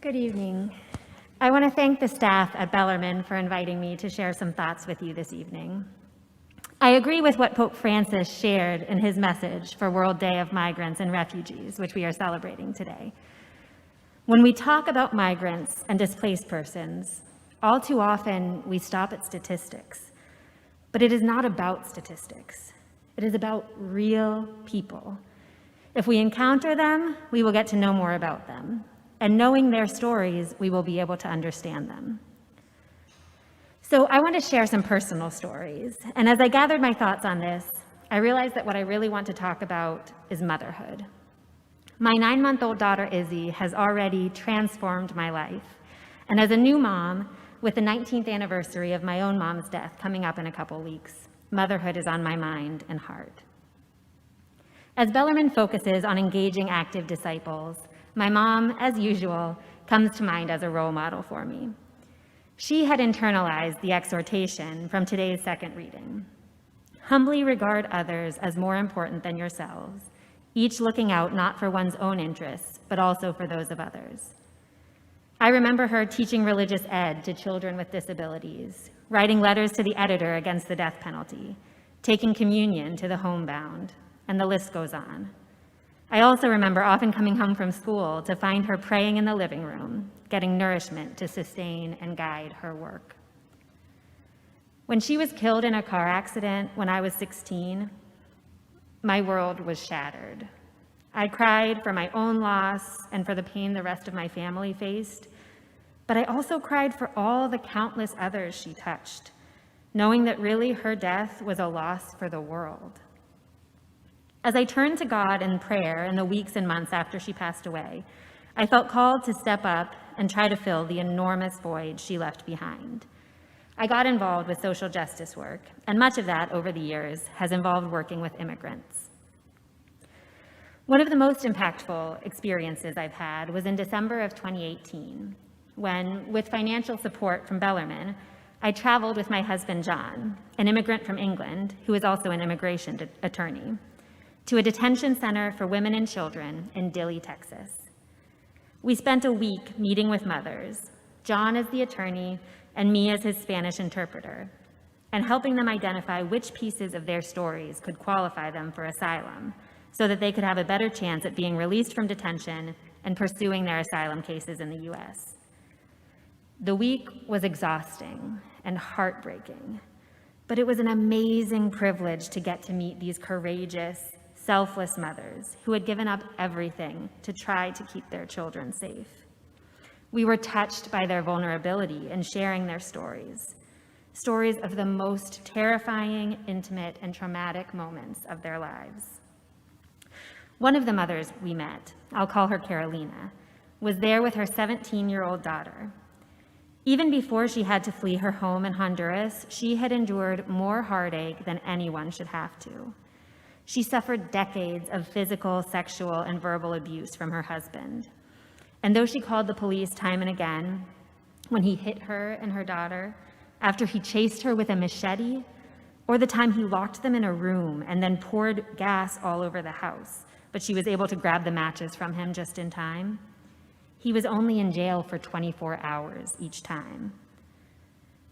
Good evening. I want to thank the staff at Bellarmine for inviting me to share some thoughts with you this evening. I agree with what Pope Francis shared in his message for World Day of Migrants and Refugees, which we are celebrating today. When we talk about migrants and displaced persons, all too often we stop at statistics. But it is not about statistics. It is about real people. If we encounter them, we will get to know more about them. And knowing their stories, we will be able to understand them. So I want to share some personal stories. And as I gathered my thoughts on this, I realized that what I really want to talk about is motherhood. My 9-month-old daughter, Izzy, has already transformed my life. And as a new mom, with the 19th anniversary of my own mom's death coming up in a couple weeks, motherhood is on my mind and heart. As Bellarmine focuses on engaging active disciples, my mom, as usual, comes to mind as a role model for me. She had internalized the exhortation from today's second reading. Humbly regard others as more important than yourselves, each looking out not for one's own interests, but also for those of others. I remember her teaching religious ed to children with disabilities, writing letters to the editor against the death penalty, taking communion to the homebound, and the list goes on. I also remember often coming home from school to find her praying in the living room, getting nourishment to sustain and guide her work. When she was killed in a car accident when I was 16, my world was shattered. I cried for my own loss and for the pain the rest of my family faced, but I also cried for all the countless others she touched, knowing that really her death was a loss for the world. As I turned to God in prayer in the weeks and months after she passed away, I felt called to step up and try to fill the enormous void she left behind. I got involved with social justice work, and much of that over the years has involved working with immigrants. One of the most impactful experiences I've had was in December of 2018, when, with financial support from Bellarmine, I traveled with my husband, John, an immigrant from England, who is also an immigration attorney, to a detention center for women and children in Dilley, Texas. We spent a week meeting with mothers, John as the attorney and me as his Spanish interpreter, and helping them identify which pieces of their stories could qualify them for asylum so that they could have a better chance at being released from detention and pursuing their asylum cases in the US. The week was exhausting and heartbreaking, but it was an amazing privilege to get to meet these courageous, selfless mothers who had given up everything to try to keep their children safe. We were touched by their vulnerability in sharing their stories of the most terrifying, intimate, and traumatic moments of their lives. One of the mothers we met, I'll call her Carolina, was there with her 17-year-old daughter. Even before she had to flee her home in Honduras, she had endured more heartache than anyone should have to. She suffered decades of physical, sexual, and verbal abuse from her husband. And though she called the police time and again, when he hit her and her daughter, after he chased her with a machete, or the time he locked them in a room and then poured gas all over the house, but she was able to grab the matches from him just in time, he was only in jail for 24 hours each time.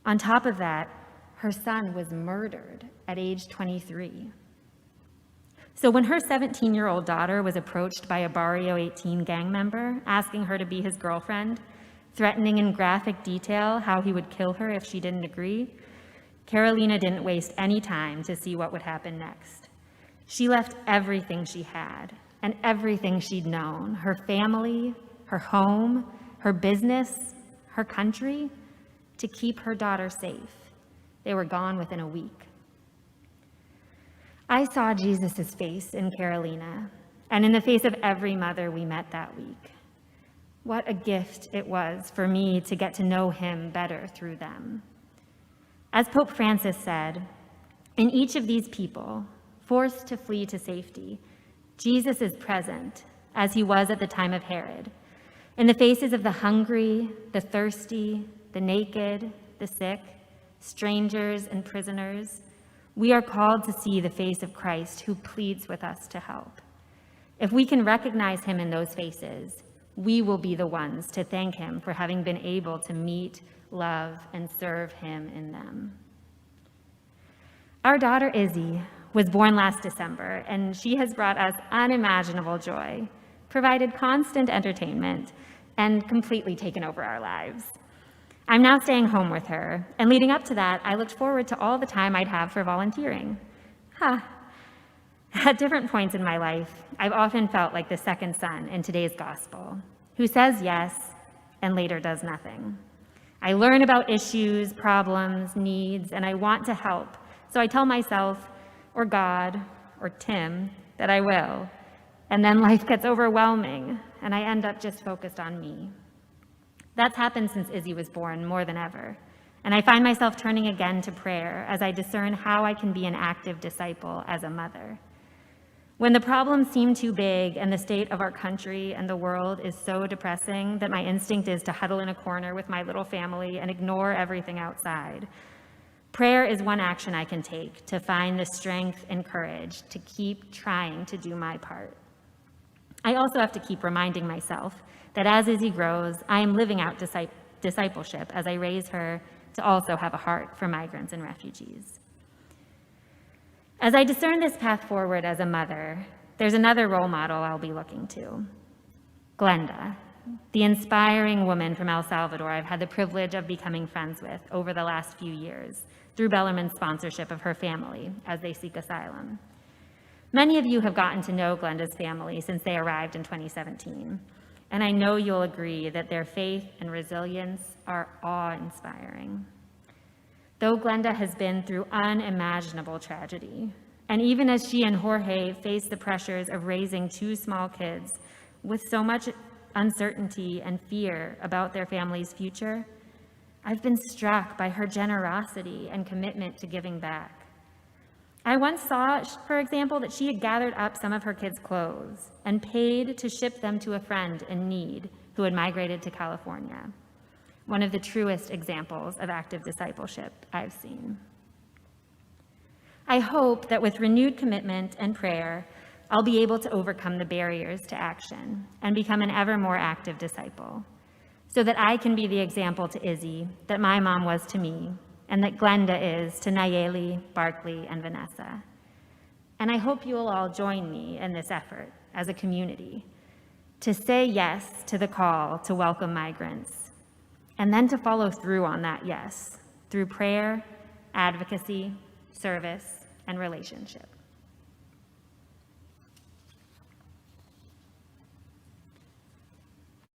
On top of that, her son was murdered at age 23. So when her 17-year-old daughter was approached by a Barrio 18 gang member asking her to be his girlfriend, threatening in graphic detail how he would kill her if she didn't agree, Carolina didn't waste any time to see what would happen next. She left everything she had and everything she'd known, her family, her home, her business, her country, to keep her daughter safe. They were gone within a week. I saw Jesus' face in Carolina and in the face of every mother we met that week. What a gift it was for me to get to know him better through them. As Pope Francis said, in each of these people, forced to flee to safety, Jesus is present, as he was at the time of Herod, in the faces of the hungry, the thirsty, the naked, the sick, strangers and prisoners. We are called to see the face of Christ who pleads with us to help. If we can recognize him in those faces, we will be the ones to thank him for having been able to meet, love, and serve him in them. Our daughter Izzy was born last December, and she has brought us unimaginable joy, provided constant entertainment, and completely taken over our lives. I'm now staying home with her, and leading up to that, I looked forward to all the time I'd have for volunteering. At different points in my life, I've often felt like the second son in today's gospel, who says yes and later does nothing. I learn about issues, problems, needs, and I want to help, so I tell myself, or God, or Tim, that I will, and then life gets overwhelming, and I end up just focused on me. That's happened since Izzy was born more than ever, and I find myself turning again to prayer as I discern how I can be an active disciple as a mother. When the problems seem too big and the state of our country and the world is so depressing that my instinct is to huddle in a corner with my little family and ignore everything outside, prayer is one action I can take to find the strength and courage to keep trying to do my part. I also have to keep reminding myself that as Izzy grows, I am living out discipleship as I raise her to also have a heart for migrants and refugees. As I discern this path forward as a mother, there's another role model I'll be looking to. Glenda, the inspiring woman from El Salvador I've had the privilege of becoming friends with over the last few years through Bellarmine's sponsorship of her family as they seek asylum. Many of you have gotten to know Glenda's family since they arrived in 2017, and I know you'll agree that their faith and resilience are awe-inspiring. Though Glenda has been through unimaginable tragedy, and even as she and Jorge face the pressures of raising two small kids with so much uncertainty and fear about their family's future, I've been struck by her generosity and commitment to giving back. I once saw, for example, that she had gathered up some of her kids' clothes and paid to ship them to a friend in need who had migrated to California. One of the truest examples of active discipleship I've seen. I hope that with renewed commitment and prayer, I'll be able to overcome the barriers to action and become an ever more active disciple, so that I can be the example to Izzy that my mom was to me, and that Glenda is to Nayeli, Barkley, and Vanessa. And I hope you will all join me in this effort as a community to say yes to the call to welcome migrants, and then to follow through on that yes through prayer, advocacy, service, and relationship.